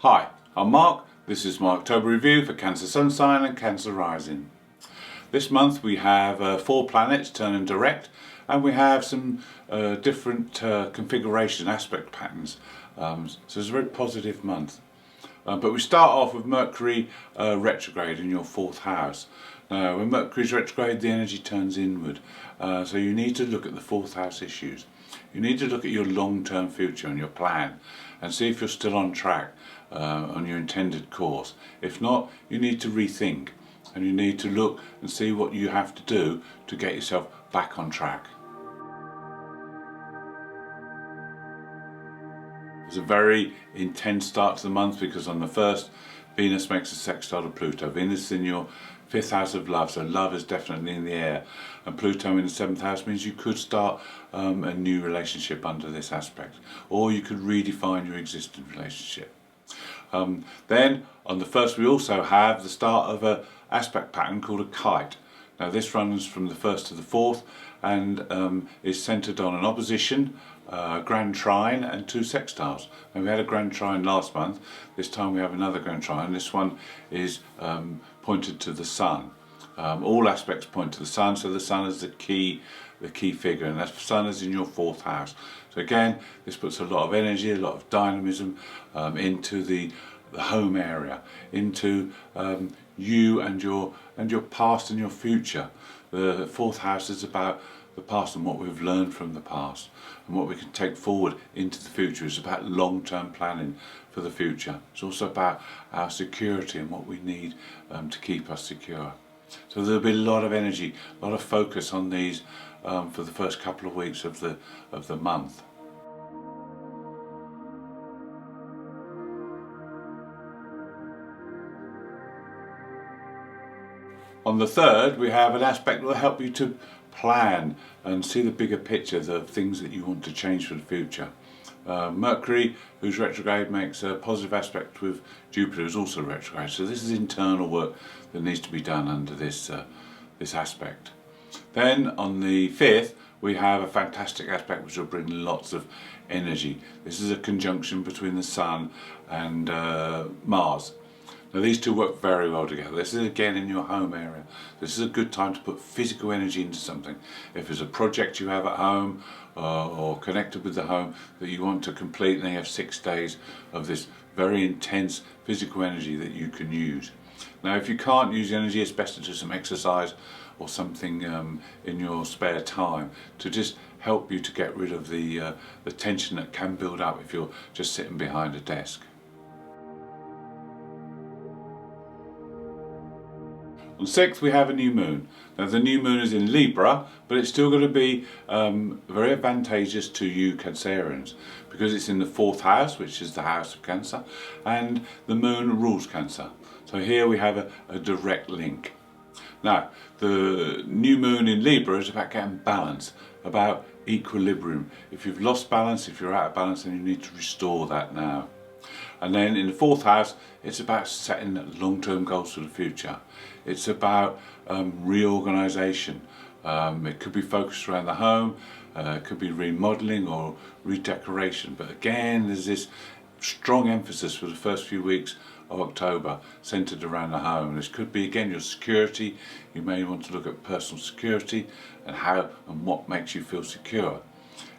Hi, I'm Mark. This is my October review for Cancer Sun sign and Cancer rising. This month we have 4 planets turning direct, and we have some different configuration aspect patterns. So it's a very positive month. But we start off with Mercury retrograde in your 4th house. Now, when Mercury's retrograde, the energy turns inward. So you need to look at the 4th house issues. You need to look at your long-term future and your plan and see if you're still on track on your intended course. If not, you need to rethink and you need to look and see what you have to do to get yourself back on track. It's a very intense start to the month because on the 1st, Venus makes a sextile to Pluto. Venus is in your 5th house of love, so love is definitely in the air. And Pluto in the 7th house means you could start a new relationship under this aspect. Or you could redefine your existing relationship. Then on the 1st we also have the start of an aspect pattern called a kite. Now this runs from the 1st to the 4th and is centred on an opposition, grand trine and 2 sextiles. And we had a grand trine last month. This time we have another grand trine. This one is pointed to the sun. All aspects point to the sun, so the sun is the key figure, and that sun is in your 4th house. So again, this puts a lot of energy, a lot of dynamism into the home area, into you and your past and your future. The 4th house is about the past and what we've learned from the past and what we can take forward into the future. It's about long-term planning for the future. It's also about our security and what we need to keep us secure. So there'll be a lot of energy, a lot of focus on these for the first couple of weeks of the month. On the 3rd, we have an aspect that will help you to plan and see the bigger picture of things that you want to change for the future. Mercury, who's retrograde, makes a positive aspect with Jupiter, who's also retrograde. So this is internal work that needs to be done under this aspect. Then on the 5th, we have a fantastic aspect which will bring lots of energy. This is a conjunction between the Sun and Mars. Now these two work very well together. This is again in your home area. This is a good time to put physical energy into something. If there's a project you have at home or connected with the home that you want to complete, then you have 6 days of this very intense physical energy that you can use. Now if you can't use the energy, it's best to do some exercise or something in your spare time to just help you to get rid of the tension that can build up if you're just sitting behind a desk. On the 6th we have a new moon. Now the new moon is in Libra, but it's still going to be very advantageous to you Cancerians because it's in the 4th house, which is the house of Cancer, and the moon rules Cancer. So here we have a direct link. Now the new moon in Libra is about getting balance, about equilibrium. If you've lost balance, if you're out of balance, then you need to restore that now. And then in the 4th house, it's about setting long-term goals for the future. It's about reorganisation. It could be focused around the home, it could be remodelling or redecoration. But again, there's this strong emphasis for the first few weeks of October centred around the home. This could be again your security. You may want to look at personal security and how and what makes you feel secure.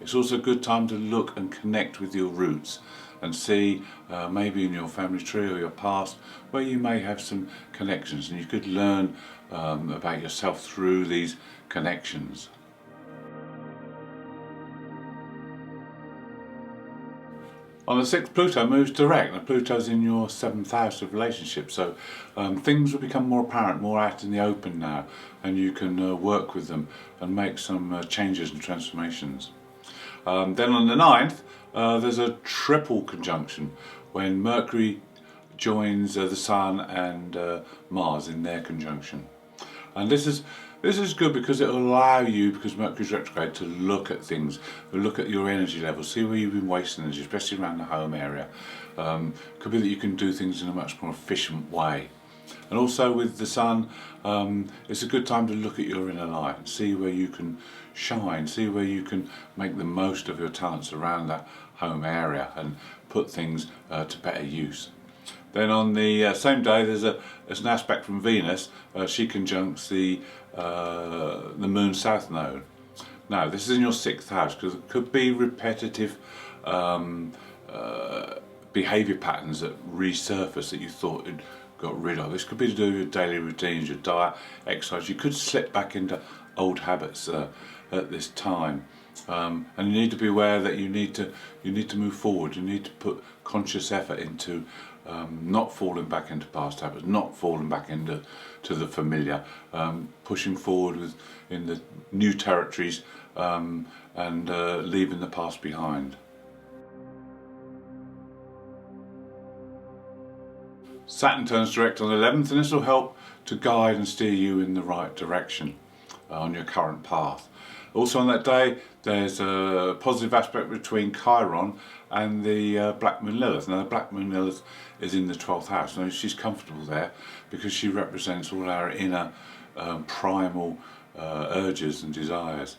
It's also a good time to look and connect with your roots and see maybe in your family tree or your past where you may have some connections, and you could learn about yourself through these connections. On the 6th, Pluto moves direct. Now Pluto's in your 7th house of relationships, so things will become more apparent, more out in the open now, and you can work with them and make some changes and transformations. Then on the 9th, there's a triple conjunction when Mercury joins the Sun and Mars in their conjunction. And this is good because it will allow you, because Mercury's retrograde, to look at things, look at your energy levels, see where you've been wasting energy, especially around the home area. Could be that you can do things in a much more efficient way. And also with the Sun, it's a good time to look at your inner light and see where you can shine, see where you can make the most of your talents around that home area and put things to better use. Then on the same day, there's an aspect from Venus. She conjuncts the Moon South Node. Now, this is in your 6th house because it could be repetitive behaviour patterns that resurface that you thought you'd got rid of. This could be to do with your daily routines, your diet, exercise. You could slip back into old habits at this time. And you need to be aware that you need to move forward. You need to put conscious effort into not falling back into past habits, not falling back into the familiar, pushing forward in the new territories, and leaving the past behind. Saturn turns direct on the 11th, and this will help to guide and steer you in the right direction on your current path. Also on that day, there's a positive aspect between Chiron and the Black Moon Lilith. Now the Black Moon Lilith is in the 12th house. Now she's comfortable there because she represents all our inner primal urges and desires.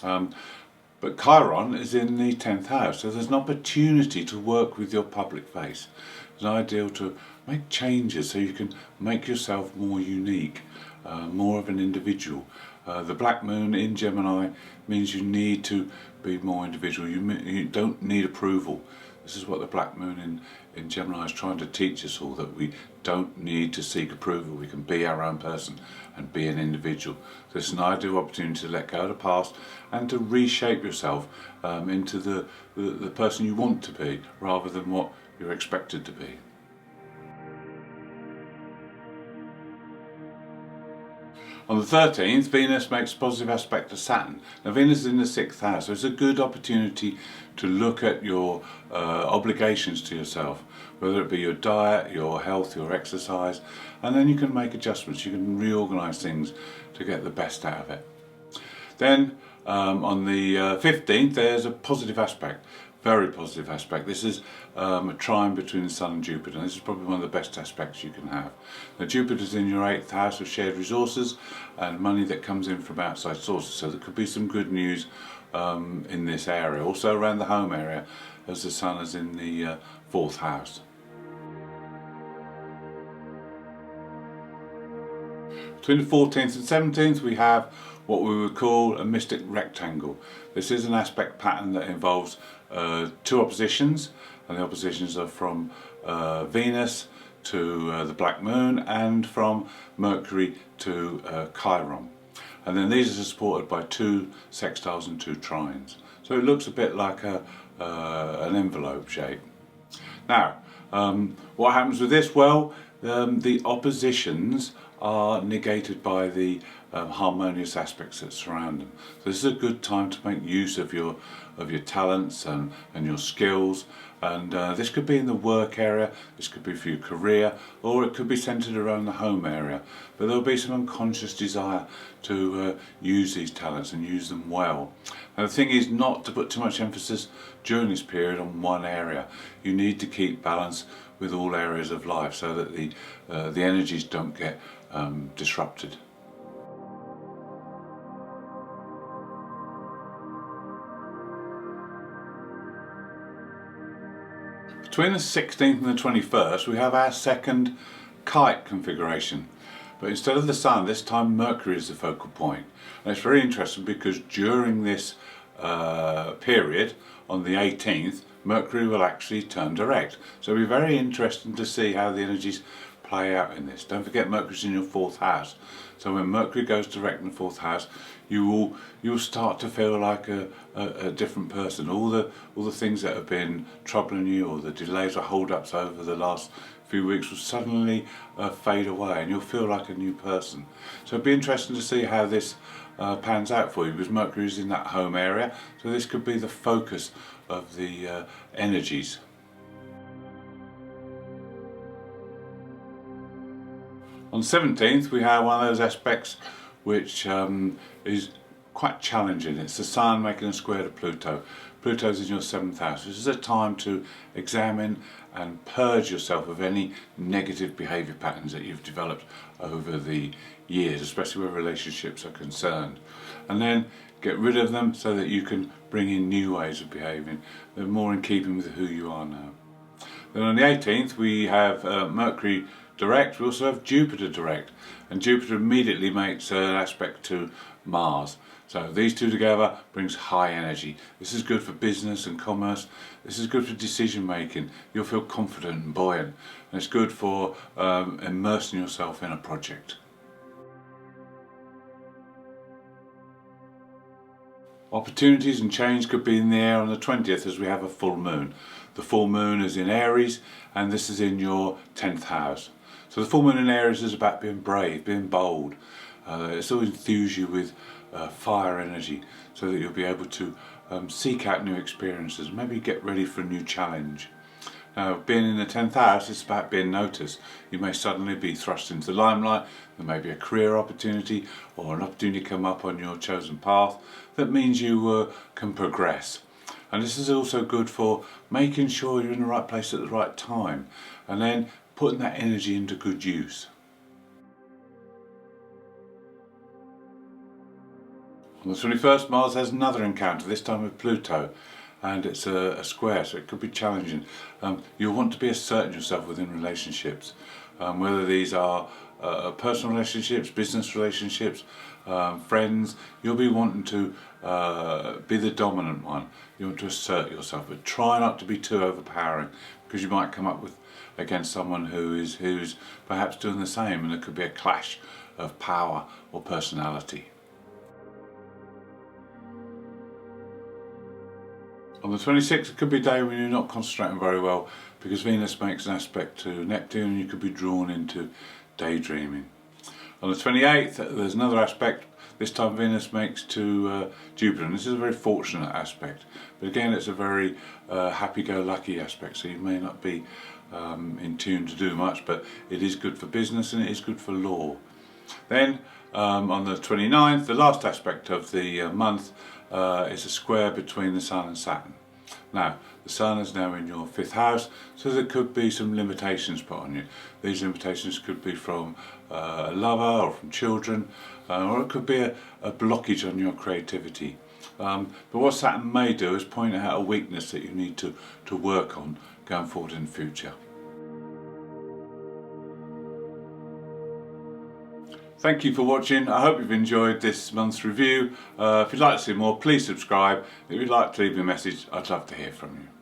But Chiron is in the 10th house, so there's an opportunity to work with your public face. It's ideal to make changes so you can make yourself more unique, more of an individual. The Black Moon in Gemini means you need to be more individual. You don't need approval. This is what the Black Moon in Gemini is trying to teach us all, that we don't need to seek approval. We can be our own person and be an individual. So it's an ideal opportunity to let go of the past and to reshape yourself into the person you want to be rather than what you're expected to be. On the 13th, Venus makes a positive aspect to Saturn. Now Venus is in the 6th house, so it's a good opportunity to look at your obligations to yourself, whether it be your diet, your health, your exercise, and then you can make adjustments, you can reorganise things to get the best out of it. Then on the 15th, there's a positive aspect. Very positive aspect. This is a trine between the Sun and Jupiter, and this is probably one of the best aspects you can have. Now Jupiter's in your 8th house of shared resources and money that comes in from outside sources, so there could be some good news in this area. Also around the home area, as the Sun is in the 4th house. Between the 14th and 17th we have what we would call a mystic rectangle. This is an aspect pattern that involves two oppositions, and the oppositions are from Venus to the Black Moon and from Mercury to Chiron. And then these are supported by 2 sextiles and 2 trines. So it looks a bit like an envelope shape. Now, what happens with this? Well, the oppositions are negated by the harmonious aspects that surround them. So this is a good time to make use of your talents and your skills, and this could be in the work area, this could be for your career, or it could be centered around the home area, but there'll be some unconscious desire to use these talents and use them well. Now the thing is not to put too much emphasis during this period on one area. You need to keep balance with all areas of life so that the energies don't get disrupted. Between the 16th and the 21st we have our second kite configuration, but instead of the Sun this time Mercury is the focal point. And it's very interesting because during this period on the 18th Mercury will actually turn direct, so it'll be very interesting to see how the energies play out in this. Don't forget Mercury's in your 4th house, so when Mercury goes direct in the 4th house you will start to feel like a different person. All the things that have been troubling you, or the delays or hold-ups over the last few weeks, will suddenly fade away and you'll feel like a new person. So it'll be interesting to see how this pans out for you, because Mercury is in that home area, so this could be the focus of the energies. On the 17th we have one of those aspects which is quite challenging. It's the Sun making a square to Pluto. Pluto's in your 7th house. This is a time to examine and purge yourself of any negative behaviour patterns that you've developed over the years, especially where relationships are concerned, and then get rid of them so that you can bring in new ways of behaving that are more in keeping with who you are now. Then on the 18th we have Mercury direct. We also have Jupiter direct, and Jupiter immediately makes an aspect to Mars. So these two together brings high energy. This is good for business and commerce. This is good for decision making. You'll feel confident and buoyant, and it's good for immersing yourself in a project. Opportunities and change could be in the air on the 20th as we have a full moon. The full moon is in Aries, and this is in your 10th house. So the full moon in Aries is about being brave, being bold. It's will enthuse you with fire energy so that you'll be able to seek out new experiences, maybe get ready for a new challenge. Now, being in the 10th house, it's about being noticed. You may suddenly be thrust into the limelight. There may be a career opportunity or an opportunity come up on your chosen path that means you can progress. And this is also good for making sure you're in the right place at the right time, and then putting that energy into good use. On the 21st, Mars has another encounter, this time with Pluto, and it's a square, so it could be challenging. You'll want to be asserting yourself within relationships, whether these are personal relationships, business relationships, friends. You'll be wanting to be the dominant one. You want to assert yourself, but try not to be too overpowering, because you might come up against someone who's perhaps doing the same, and there could be a clash of power or personality. On the 26th, it could be a day when you're not concentrating very well, because Venus makes an aspect to Neptune and you could be drawn into daydreaming. On the 28th, there's another aspect. This time Venus makes to Jupiter, and this is a very fortunate aspect. But again, it's a very happy-go-lucky aspect, so you may not be in tune to do much, but it is good for business and it is good for law. Then on the 29th, the last aspect of the month, is a square between the Sun and Saturn. Now, the Sun is now in your 5th house, so there could be some limitations put on you. These limitations could be from a lover or from children, or it could be a blockage on your creativity. But what Saturn may do is point out a weakness that you need to work on going forward in the future. Thank you for watching. I hope you've enjoyed this month's review. If you'd like to see more, please subscribe. If you'd like to leave me a message, I'd love to hear from you.